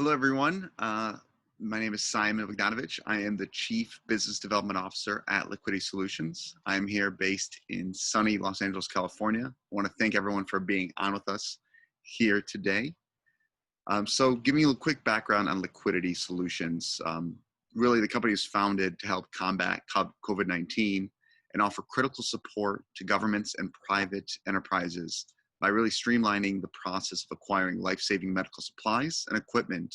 Hello, everyone. My name is Simon Bogdanovich. I am the Chief Business Development Officer at Liquidity Solutions. I'm here based in sunny Los Angeles, California. I want to thank everyone for being on with us here today. So giving you a quick background on Liquidity Solutions. Really, the company is founded to help combat COVID-19 and offer critical support to governments and private enterprises by really streamlining the process of acquiring life-saving medical supplies and equipment.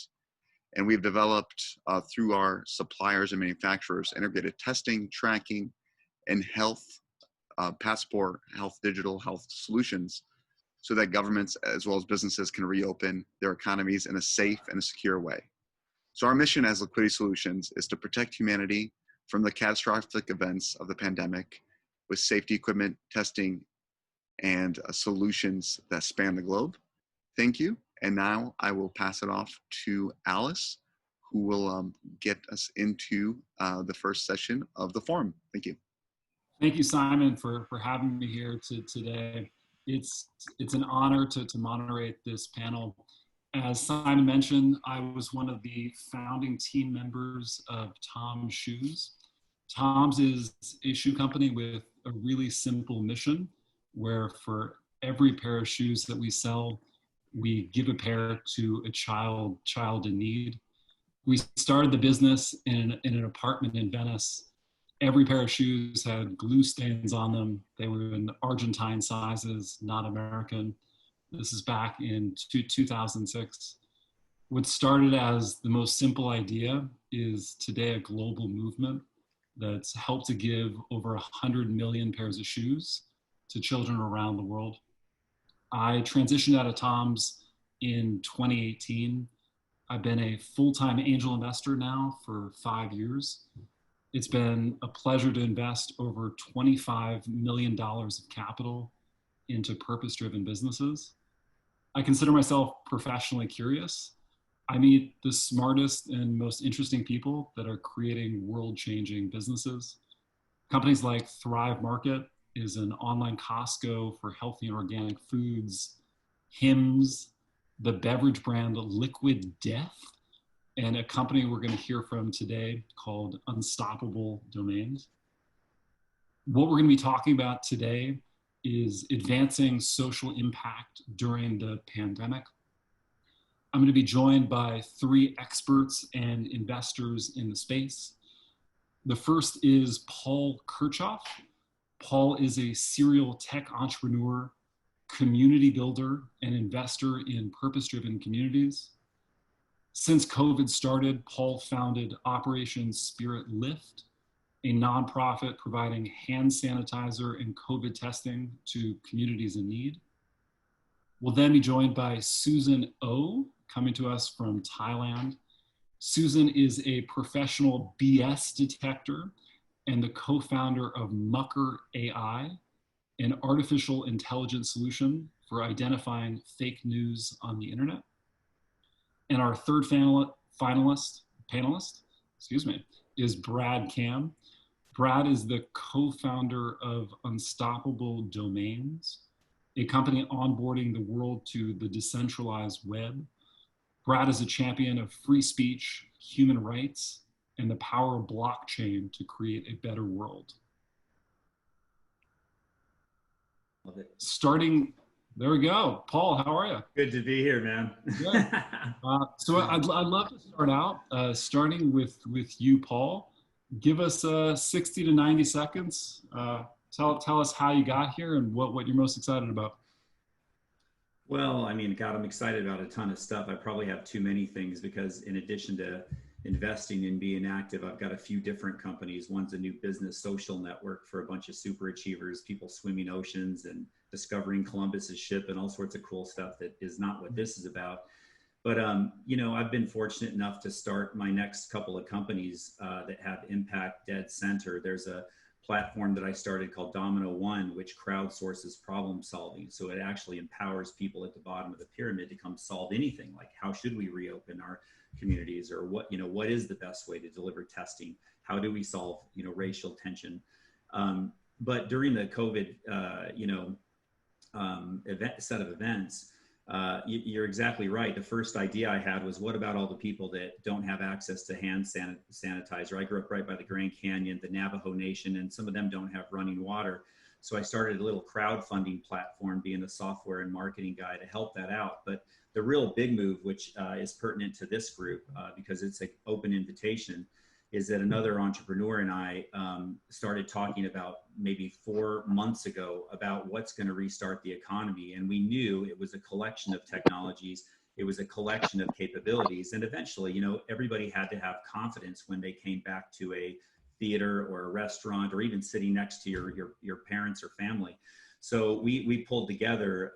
And we've developed through our suppliers and manufacturers integrated testing, tracking, and health passport, digital health solutions so that governments as well as businesses can reopen their economies in a safe and a secure way. So our mission as Liquidity Solutions is to protect humanity from the catastrophic events of the pandemic with safety equipment, testing, and solutions that span the globe. Thank you. And now I will pass it off to Alice, who will get us into the first session of the forum. Thank you. Thank you, Simon, for having me here today. It's an honor to moderate this panel. As Simon mentioned, I was one of the founding team members of Tom's Shoes. Tom's is a shoe company with a really simple mission, where for every pair of shoes that we sell, we give a pair to a child in need. We started the business in an apartment in Venice. Every pair of shoes had glue stains on them. They were in Argentine sizes, not American. This is back in 2006. What started as the most simple idea is today a global movement that's helped to give over 100 million pairs of shoes to children around the world. I transitioned out of Tom's in 2018. I've been a full-time angel investor now for 5 years. It's been a pleasure to invest over $25 million of capital into purpose-driven businesses. I consider myself professionally curious. I meet the smartest and most interesting people that are creating world-changing businesses. Companies like Thrive Market is an online Costco for healthy and organic foods, Hims, the beverage brand Liquid Death, and a company we're going to hear from today called Unstoppable Domains. What we're going to be talking about today is advancing social impact during the pandemic. I'm going to be joined by 3 experts and investors in the space. The first is Paul Kirchhoff. Paul is a serial tech entrepreneur, community builder, and investor in purpose-driven communities. Since COVID started, Paul founded Operation Spirit Lift, a nonprofit providing hand sanitizer and COVID testing to communities in need. We'll then be joined by Susan Oh, coming to us from Thailand. Susan is a professional BS detector and the co-founder of Mucker AI, an artificial intelligence solution for identifying fake news on the internet. And our third panelist, is Brad Cam. Brad is the co-founder of Unstoppable Domains, a company onboarding the world to the decentralized web. Brad is a champion of free speech, human rights, and the power of blockchain to create a better world. Love it. There we go. Paul, how are you? Good to be here, man. Good. So I'd love to start out, starting with you, Paul. Give us 60 to 90 seconds. Tell us how you got here and what you're most excited about. Well, I mean, God, I'm excited about a ton of stuff. I probably have too many things because in addition to investing and being active, I've got a few different companies. One's a new business social network for a bunch of super achievers, people swimming oceans and discovering Columbus's ship and all sorts of cool stuff that is not what this is about. But, you know, I've been fortunate enough to start my next couple of companies that have impact dead center. There's a platform that I started called Domino One, which crowdsources problem solving. So it actually empowers people at the bottom of the pyramid to come solve anything, like how should we reopen our communities, or what is the best way to deliver testing? How do we solve, racial tension? But during the COVID, set of events, You're exactly right. The first idea I had was, what about all the people that don't have access to hand sanitizer? I grew up right by the Grand Canyon, the Navajo Nation, and some of them don't have running water. So I started a little crowdfunding platform, being a software and marketing guy, to help that out. But the real big move, which is pertinent to this group because it's an open invitation, is that another entrepreneur and I started talking about maybe 4 months ago about what's going to restart the economy. And we knew it was a collection of technologies. It was a collection of capabilities. And eventually, you know, everybody had to have confidence when they came back to a theater or a restaurant, or even sitting next to your parents or family. So we pulled together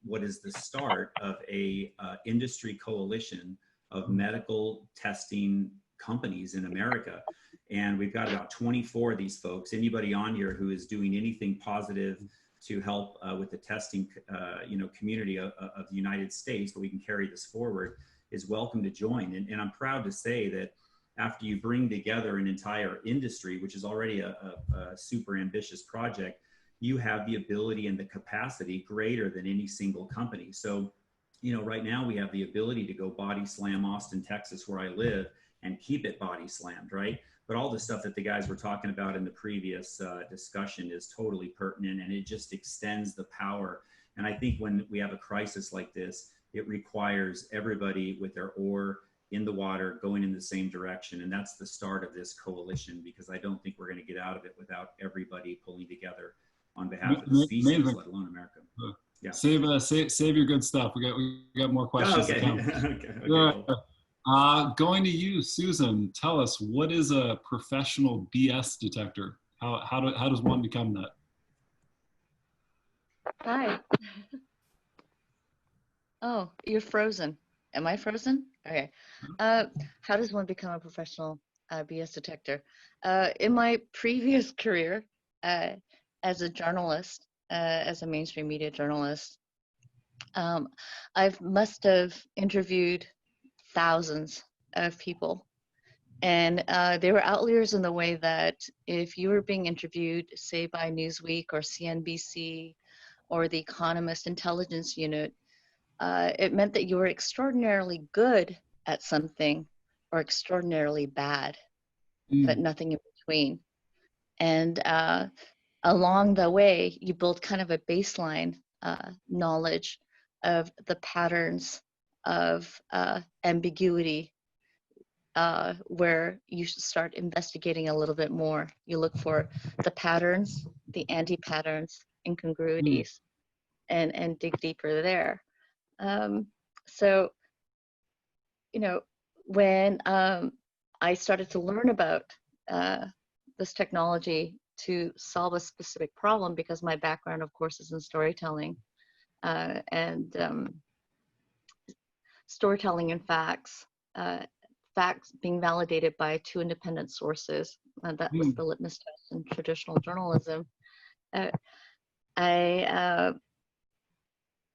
what is the start of a industry coalition of medical testing companies in America. And we've got about 24 of these folks. Anybody on here who is doing anything positive to help with the testing community of the United States, but we can carry this forward, is welcome to join. And I'm proud to say that after you bring together an entire industry, which is already a super ambitious project, you have the ability and the capacity greater than any single company. So, you know, right now we have the ability to go body slam Austin, Texas, where I live, and keep it body slammed, right? But all the stuff that the guys were talking about in the previous discussion is totally pertinent, and it just extends the power. And I think when we have a crisis like this, it requires everybody with their oar in the water going in the same direction. And that's the start of this coalition, because I don't think we're going to get out of it without everybody pulling together on behalf of the species, Amazing. let alone America. Yeah. Save your good stuff. We got more questions to come. Okay, Yeah. cool. Going to you, Susan. Tell us, what is a professional BS detector? How does one become that? Hi. Oh, you're frozen. Am I frozen? Okay. How does one become a professional BS detector? In my previous career as a journalist, as a mainstream media journalist, I must have interviewed thousands of people. And they were outliers in the way that if you were being interviewed, say, by Newsweek or CNBC or the Economist Intelligence Unit, it meant that you were extraordinarily good at something or extraordinarily bad, but nothing in between. And along the way, you build kind of a baseline knowledge of the patterns of ambiguity, where you should start investigating a little bit more. You look for the patterns, the anti-patterns, incongruities, and dig deeper there. So, you know, when I started to learn about this technology to solve a specific problem, because my background, of course, is in storytelling, and storytelling and facts, facts being validated by 2 independent sources. That was the litmus test in traditional journalism. I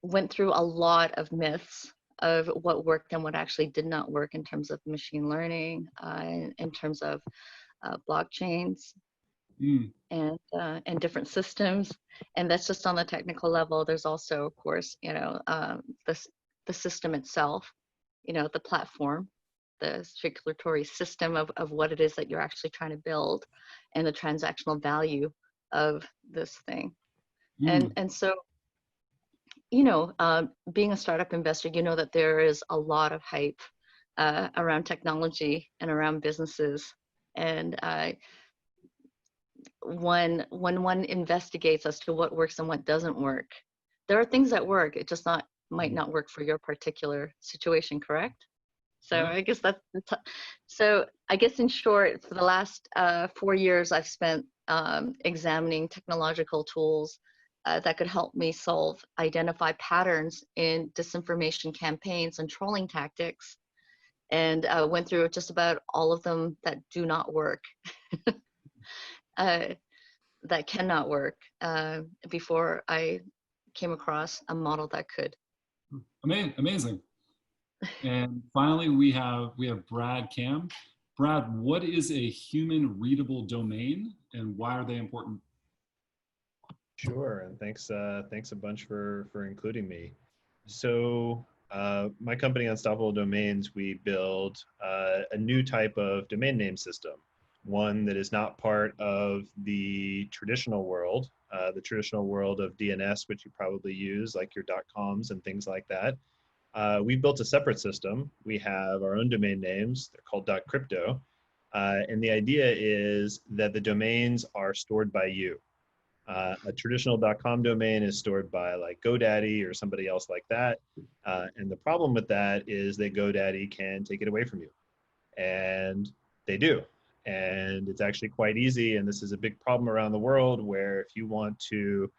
went through a lot of myths of what worked and what actually did not work in terms of machine learning, in terms of blockchains and different systems. And that's just on the technical level. There's also, of course, you know, the system itself, you know, the platform, the circulatory system of what it is that you're actually trying to build, and the transactional value of this thing. And so, you know, being a startup investor, you know that there is a lot of hype around technology and around businesses. And when one investigates as to what works and what doesn't work, there are things that work. It just might not work for your particular situation, correct? So I guess that's so I guess in short, for the last 4 years, I've spent examining technological tools that could help me identify patterns in disinformation campaigns and trolling tactics, and went through just about all of them that do not work, that cannot work, before I came across a model that could. Amazing. And finally, we have Brad Cam. Brad, what is a human readable domain, and why are they important? Sure, and thanks a bunch for including me. So my company, Unstoppable Domains, we build a new type of domain name system, one that is not part of the traditional world of DNS, which you probably use, like your .coms and things like that. We built a separate system. We have our own domain names. They're called .crypto. And the idea is that the domains are stored by you. A traditional .com domain is stored by like GoDaddy or somebody else like that. And the problem with that is that GoDaddy can take it away from you. And they do. And it's actually quite easy. And this is a big problem around the world where if you want to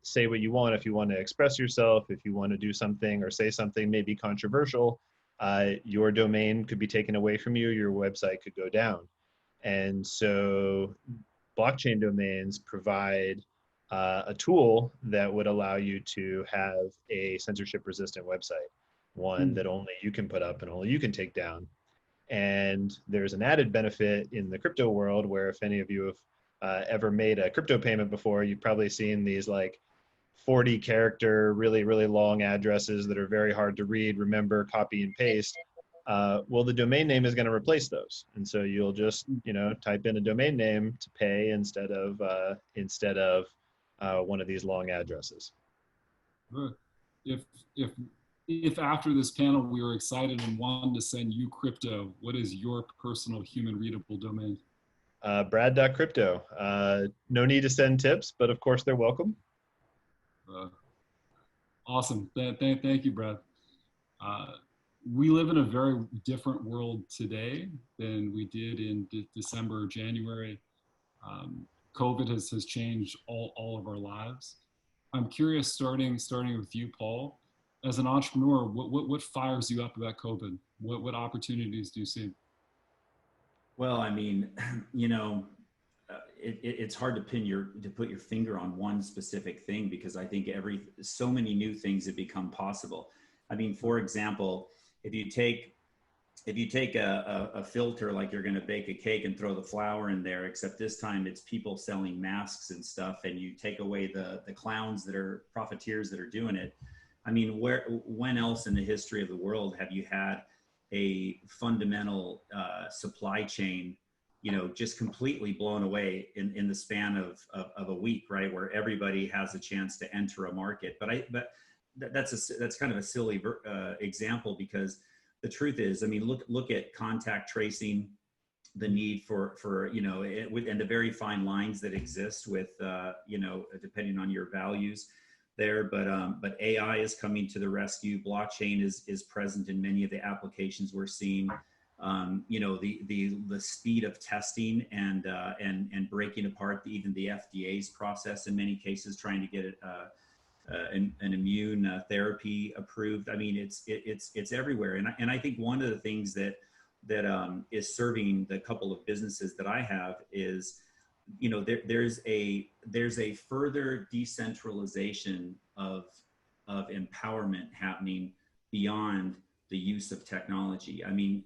say what you want, if you want to express yourself, if you want to do something or say something maybe controversial, your domain could be taken away from you, your website could go down. And so blockchain domains provide a tool that would allow you to have a censorship resistant website, one that only you can put up and only you can take down. And there's an added benefit in the crypto world where if any of you have ever made a crypto payment before, you've probably seen these like 40 character, really, really long addresses that are very hard to read, remember, copy and paste. Well, the domain name is going to replace those. And so you'll just, type in a domain name to pay instead of one of these long addresses. If, if, if after this panel we were excited and wanted to send you crypto, what is your personal human readable domain? Brad.crypto. No need to send tips, but of course they're welcome. Awesome. Thank you, Brad. We live in a very different world today than we did in December or January. COVID has changed all of our lives. I'm curious, starting with you, Paul, as an entrepreneur, what fires you up about COVID? What opportunities do you see? Well, I mean, it's hard to put your finger on one specific thing because I think so many new things have become possible. I mean, for example, if you take a filter like you're going to bake a cake and throw the flour in there, except this time it's people selling masks and stuff, and you take away the clowns that are profiteers that are doing it. I mean, when else in the history of the world have you had a fundamental supply chain, just completely blown away in the span of a week, right? Where everybody has a chance to enter a market. But that's kind of a silly example because the truth is, I mean, look at contact tracing, the need for and the very fine lines that exist with depending on your values there. But AI is coming to the rescue. Blockchain is present in many of the applications we're seeing. The speed of testing and breaking apart even the FDA's process in many cases, trying to get it. An immune therapy approved. I mean, it's everywhere, and I think one of the things that is serving the couple of businesses that I have is, there's a further decentralization of empowerment happening beyond the use of technology. I mean,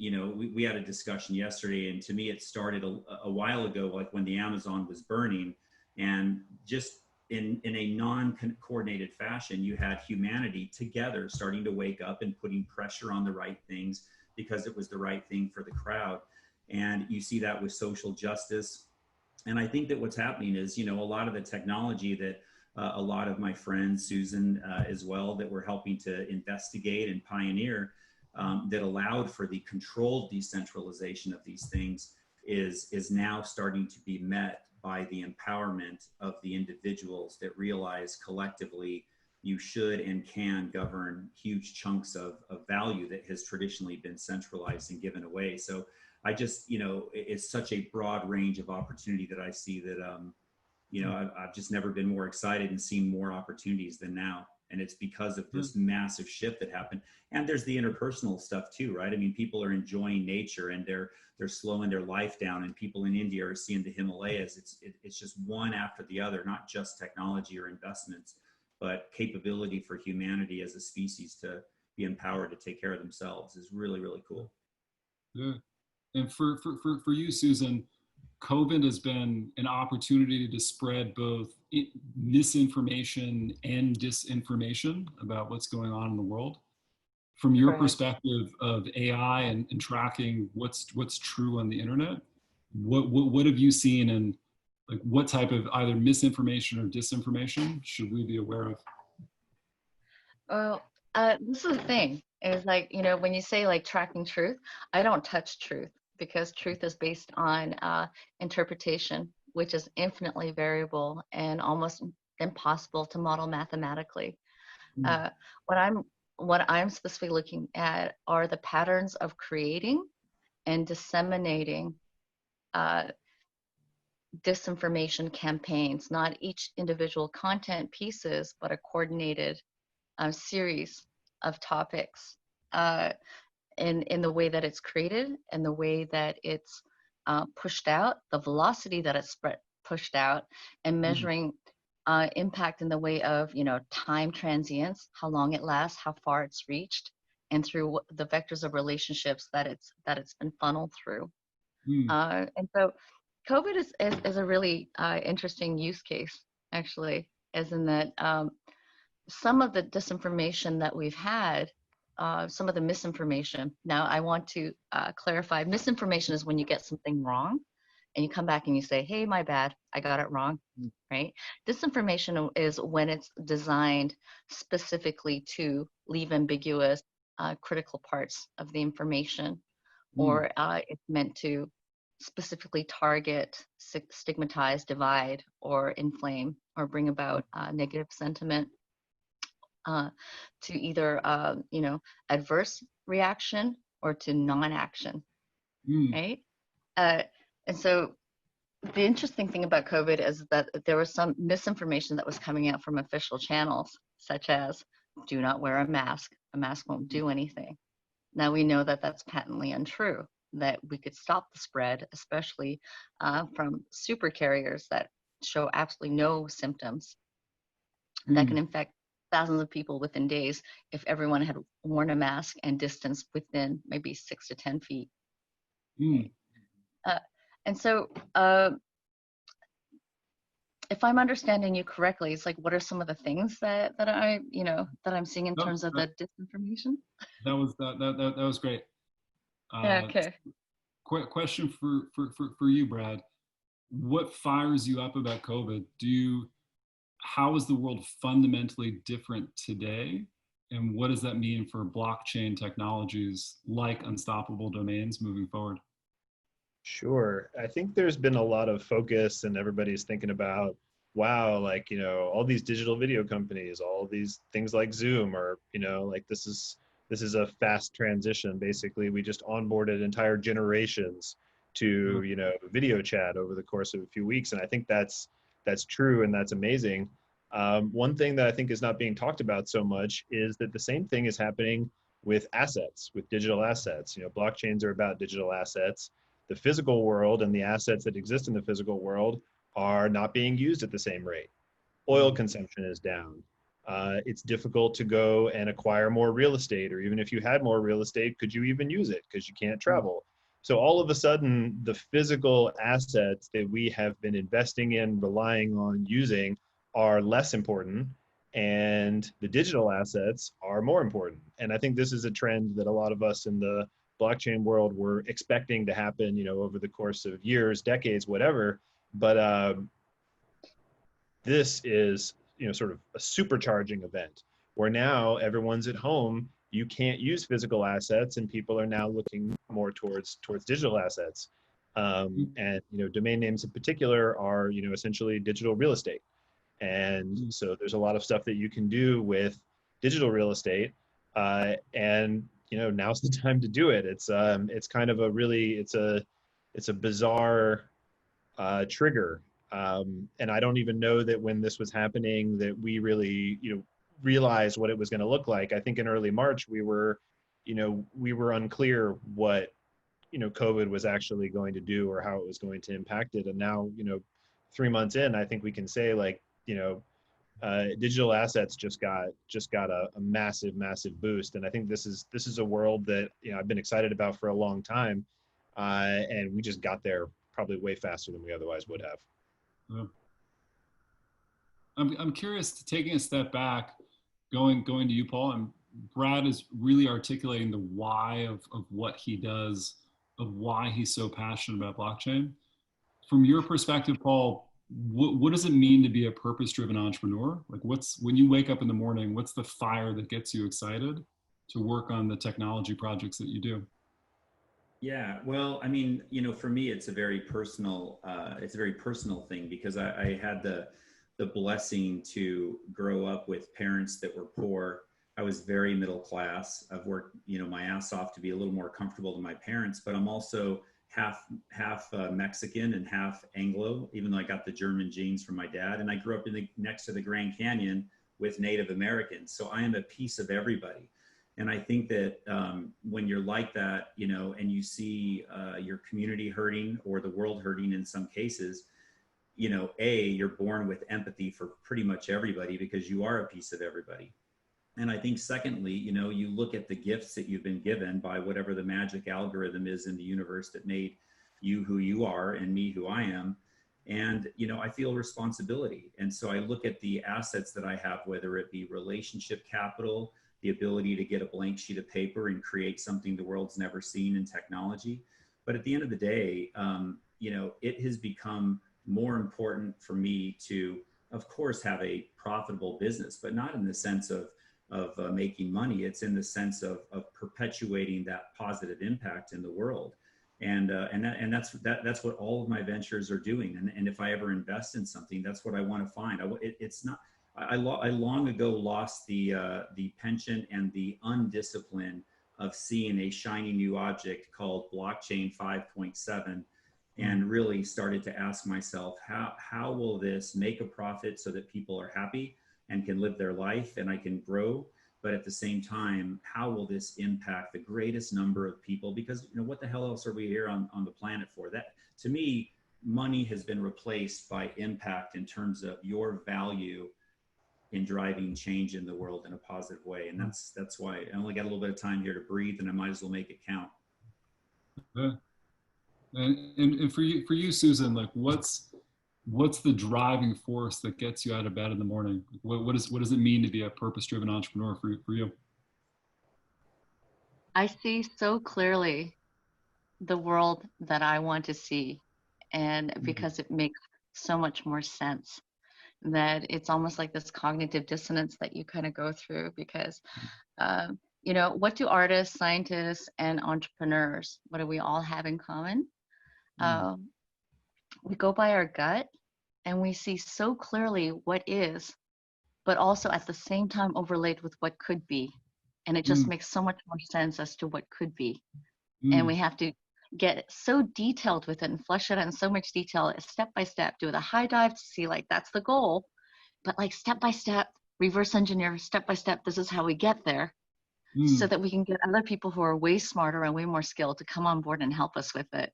we had a discussion yesterday, and to me, it started a while ago, like when the Amazon was burning, and just in a non-coordinated fashion, you had humanity together starting to wake up and putting pressure on the right things because it was the right thing for the crowd. And you see that with social justice. And I think that what's happening is, a lot of the technology that a lot of my friends, Susan as well, that were helping to investigate and pioneer, that allowed for the controlled decentralization of these things is now starting to be met by the empowerment of the individuals that realize collectively you should and can govern huge chunks of value that has traditionally been centralized and given away. So I just, it's such a broad range of opportunity that I see that, I've just never been more excited and seen more opportunities than now. And it's because of this massive shift that happened. And there's the interpersonal stuff too, right? I mean, people are enjoying nature and they're slowing their life down, and people in India are seeing the Himalayas. It's just one after the other, not just technology or investments, but capability for humanity as a species to be empowered to take care of themselves is really, really cool. Yeah. And for you, Susan, COVID has been an opportunity to spread both misinformation and disinformation about what's going on in the world. From your Correct. perspective of AI and tracking what's true on the internet, what have you seen, and like what type of either misinformation or disinformation should we be aware of? Well, this is the thing is like, you know, when you say like tracking truth, I don't touch truth because truth is based on interpretation, which is infinitely variable and almost impossible to model mathematically. Mm. Uh, what I'm what I'm specifically looking at are the patterns of creating and disseminating uh, disinformation campaigns, not each individual content pieces, but a coordinated series of topics uh, in the way that it's created and the way that it's pushed out, the velocity that it's pushed out, and Mm. measuring impact in the way of, you know, time transients, how long it lasts, how far it's reached, and through the vectors of relationships that it's been funneled through. Mm. And so COVID is a really interesting use case, actually, as in that some of the disinformation that we've had, some of the misinformation. Now, I want to clarify, misinformation is when you get something wrong and you come back and you say, hey, my bad, I got it wrong, right? Disinformation is when it's designed specifically to leave ambiguous critical parts of the information, Mm. or it's meant to specifically target, stigmatize, divide, or inflame, or bring about negative sentiment to either, you know, adverse reaction or to non-action, Mm. right? Uh, and so the interesting thing about COVID is that there was some misinformation that was coming out from official channels, such as, do not wear a mask won't do anything. Now we know that that's patently untrue, that we could stop the spread, especially from super carriers that show absolutely no symptoms that can Mm. infect thousands of people within days if everyone had worn a mask and distanced within maybe 6 to 10 feet. Mm. Uh, and so, if I'm understanding you correctly, it's like, what are some of the things that I, you know, that I'm seeing in No, terms of the disinformation? that was great. Yeah, Uh, okay. Question for you, Brad. What fires you up about COVID? How is the world fundamentally different today? And what does that mean for blockchain technologies like unstoppable domains moving forward? Sure. I think there's been a lot of focus and everybody's thinking about, wow, like, all these digital video companies, all these things like Zoom, or, like this is a fast transition. Basically, we just onboarded entire generations to, video chat over the course of a few weeks. And I think that's true and that's amazing. One thing that I think is not being talked about so much is that the same thing is happening with assets, with digital assets. Blockchains are about digital assets. The physical world and the assets that exist in the physical world are not being used at the same rate. Oil consumption is down. It's difficult to go and acquire more real estate, or even if you had more real estate, could you even use it because you can't travel? So all of a sudden, the physical assets that we have been investing in, relying on, using are less important, and the digital assets are more important. And I think this is a trend that a lot of us in the blockchain world were expecting to happen, over the course of years, decades, whatever. But this is, sort of a supercharging event where now everyone's at home. You can't use physical assets, and people are now looking more towards digital assets. And domain names in particular are, essentially digital real estate. And so there's a lot of stuff that you can do with digital real estate. And now's the time to do it. It's kind of it's a bizarre trigger. And I don't even know that when this was happening that we really, realized what it was going to look like. I think in early March we were unclear what, COVID was actually going to do or how it was going to impact it. And now, 3 months in, I think we can say, like, digital assets just got a massive boost. And I think this is a world that I've been excited about for a long time, and we just got there probably way faster than we otherwise would have. Yeah. I'm curious, taking a step back, going to you, Paul, and Brad is really articulating the why of what he does, of why he's so passionate about blockchain. From your perspective, Paul, what does it mean to be a purpose-driven entrepreneur? Like, when you wake up in the morning, what's the fire that gets you excited to work on the technology projects that you do? Yeah, well, I mean, for me, it's a very personal thing, because I had the blessing to grow up with parents that were poor. I was very middle class. I've worked, my ass off to be a little more comfortable than my parents, but I'm also half Mexican and half Anglo, even though I got the German genes from my dad. And I grew up next to the Grand Canyon with Native Americans. So I am a piece of everybody. And I think that when you're like that, and you see your community hurting or the world hurting in some cases, you're born with empathy for pretty much everybody, because you are a piece of everybody. And I think secondly, you look at the gifts that you've been given by whatever the magic algorithm is in the universe that made you who you are and me who I am. And, I feel responsibility. And so I look at the assets that I have, whether it be relationship capital, the ability to get a blank sheet of paper and create something the world's never seen in technology. But at the end of the day, it has become more important for me to, of course, have a profitable business, but not in the sense of making money. It's in the sense of perpetuating that positive impact in the world. And that's what all of my ventures are doing. And if I ever invest in something, that's what I want to find. It's not. I long ago lost the penchant and the undiscipline of seeing a shiny new object called blockchain 5.7, and really started to ask myself, how will this make a profit so that people are happy and can live their life and I can grow? But at the same time, how will this impact the greatest number of people? Because what the hell else are we here on the planet for? That, to me, money has been replaced by impact in terms of your value in driving change in the world in a positive way. And that's why I only got a little bit of time here to breathe, and I might as well make it count. Yeah. And for you, Susan, like what's the driving force that gets you out of bed in the morning? What does it mean to be a purpose-driven entrepreneur for you? I see so clearly the world that I want to see, and because it makes so much more sense, that it's almost like this cognitive dissonance that you kind of go through, because what do artists, scientists, and entrepreneurs, what do we all have in common? We go by our gut, and we see so clearly what is, but also at the same time overlaid with what could be. And it just makes so much more sense as to what could be. And we have to get so detailed with it and flesh it out in so much detail, step by step, do the high dive to see, like, that's the goal, but like step by step, reverse engineer, step by step, this is how we get there, so that we can get other people who are way smarter and way more skilled to come on board and help us with it.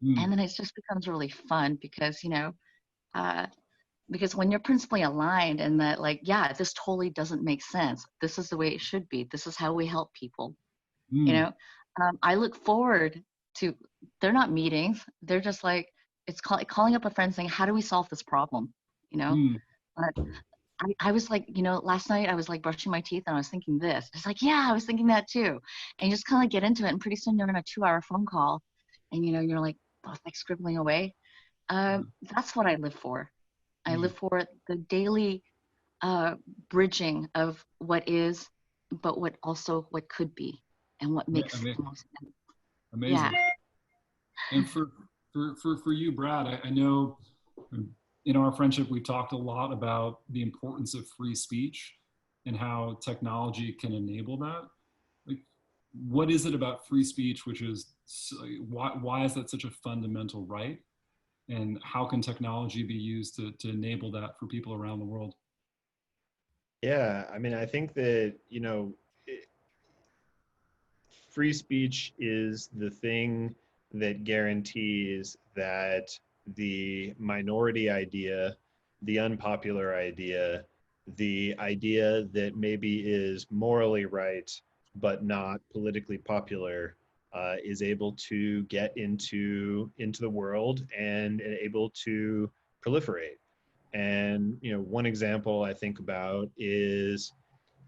And then it just becomes really fun, because because when you're principally aligned and that, like, yeah, this totally doesn't make sense, this is the way it should be, this is how we help people, I look forward to, they're not meetings, they're just like, it's calling up a friend saying, how do we solve this problem? I was like, last night I was like brushing my teeth and I was thinking this. It's like, yeah, I was thinking that too. And you just kind of get into it, and pretty soon you're in a 2-hour phone call, and you're like both like scribbling away. That's what I live for. I live for the daily bridging of what is, but what could be, and what makes the most sense. Amazing. Yeah. And for you, Brad, I know in our friendship, we talked a lot about the importance of free speech and how technology can enable that. Like, what is it about free speech, which is, why is that such a fundamental right? And how can technology be used to enable that for people around the world? Yeah, I mean, I think that, free speech is the thing that guarantees that the minority idea, the unpopular idea, the idea that maybe is morally right but not politically popular, is able to get into the world and able to proliferate. And one example I think about is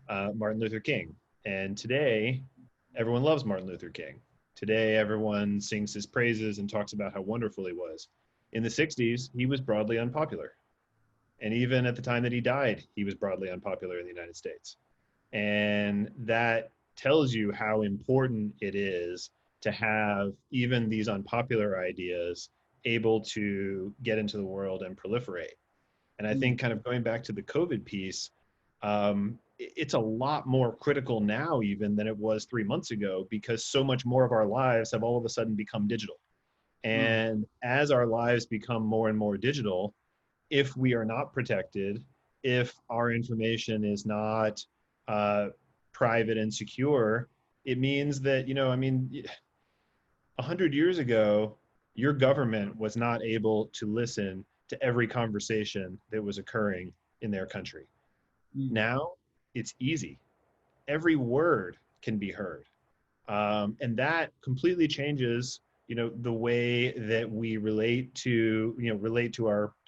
Martin Luther King. And today, everyone loves Martin Luther King. Today, everyone sings his praises and talks about how wonderful he was. In the 60s, he was broadly unpopular. And even at the time that he died, he was broadly unpopular in the United States. And that tells you how important it is to have even these unpopular ideas able to get into the world and proliferate. And I think kind of going back to the COVID piece, it's a lot more critical now even than it was 3 months ago, because so much more of our lives have all of a sudden become digital. And as our lives become more and more digital, if we are not protected, if our information is not private and secure, it means that, 100 years ago, your government was not able to listen to every conversation that was occurring in their country. Now it's easy. Every word can be heard. And that completely changes, the way that we relate to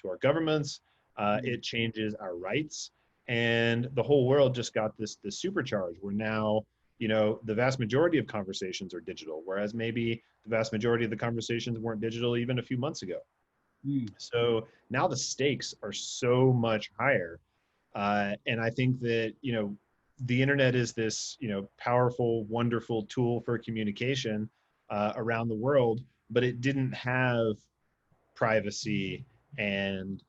our governments. It changes our rights, and the whole world just got this supercharge where now, the vast majority of conversations are digital, whereas maybe the vast majority of the conversations weren't digital even a few months ago. So now the stakes are so much higher. And I think that, the internet is this, powerful, wonderful tool for communication around the world, but it didn't have privacy and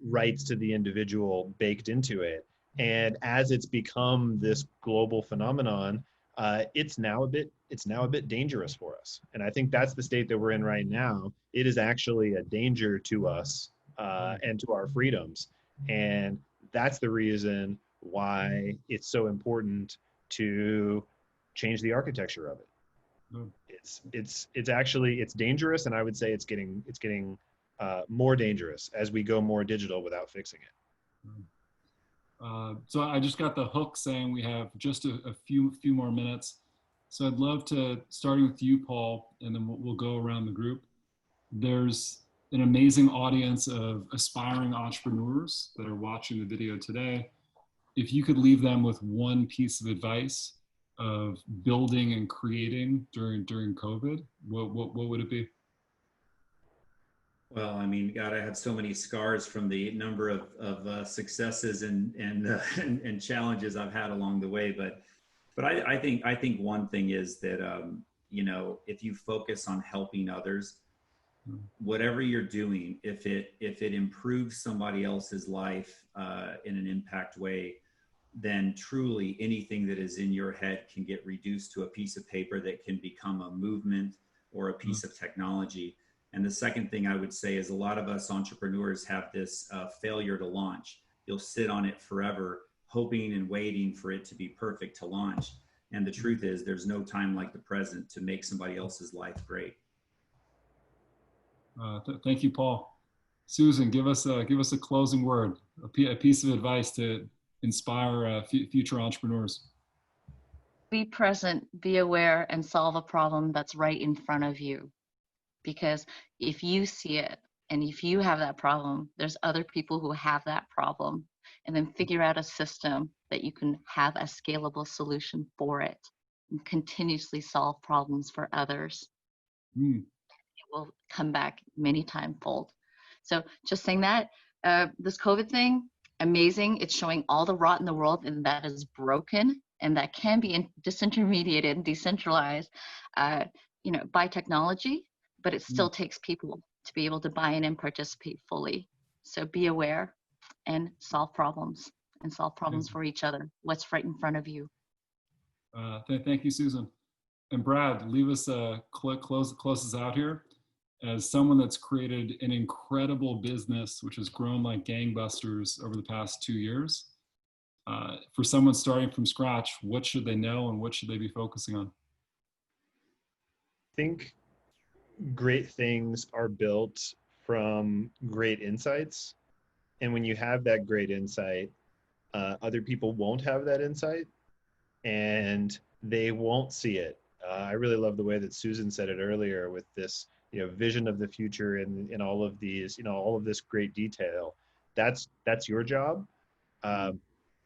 rights to the individual baked into it. And as it's become this global phenomenon, it's now a bit dangerous for us. And I think that's the state that we're in right now. It is actually a danger to us and to our freedoms. And that's the reason why it's so important to change the architecture of it. It's dangerous, and I would say it's getting more dangerous as we go more digital without fixing it. So I just got the hook saying we have just a few more minutes. So I'd love to, starting with you, Paul, and then we'll go around the group. There's an amazing audience of aspiring entrepreneurs that are watching the video today. If you could leave them with one piece of advice of building and creating during COVID, what would it be? Well, I mean, God, I had so many scars from the number of successes and challenges I've had along the way. But I think one thing is that if you focus on helping others, whatever you're doing, if it improves somebody else's life in an impact way, then truly anything that is in your head can get reduced to a piece of paper that can become a movement or a piece of technology. And the second thing I would say is a lot of us entrepreneurs have this failure to launch. You'll sit on it forever, hoping and waiting for it to be perfect to launch. And the truth is there's no time like the present to make somebody else's life great. Thank you, Paul. Susan, give us a closing word, a piece of advice to inspire future entrepreneurs. Be present, be aware, and solve a problem that's right in front of you. Because if you see it and if you have that problem, there's other people who have that problem. And then figure out a system that you can have a scalable solution for it and continuously solve problems for others. It will come back many timefold. So just saying that, this COVID thing, amazing. It's showing all the rot in the world and that is broken and that can be disintermediated and decentralized, by technology, but it still takes people to be able to buy in and participate fully. So be aware and solve problems for each other. What's right in front of you. Thank you, Susan. And Brad, leave us close us out here. As someone that's created an incredible business, which has grown like gangbusters over the past 2 years, for someone starting from scratch, what should they know and what should they be focusing on? I think great things are built from great insights. And when you have that great insight, other people won't have that insight and they won't see it I really love the way that Susan said it earlier with this, vision of the future and in all of these, all of this great detail. That's your job.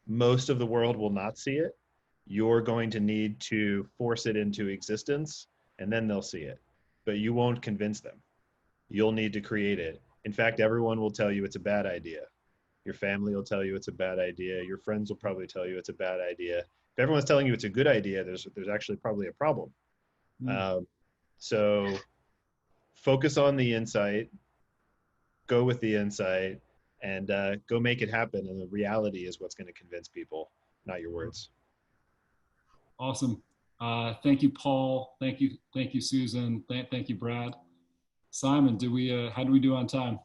Most of the world will not see it. You're going to need to force it into existence, and then they'll see it. But you won't convince them. You'll need to create it. In fact, everyone will tell you it's a bad idea. Your family will tell you it's a bad idea. Your friends will probably tell you it's a bad idea. If everyone's telling you it's a good idea, there's actually probably a problem. So focus on the insight, go with the insight, and go make it happen. And the reality is what's going to convince people, not your words. Awesome. Thank you, Paul. Thank you, Susan. Thank you, Brad. Simon, how do we do on time?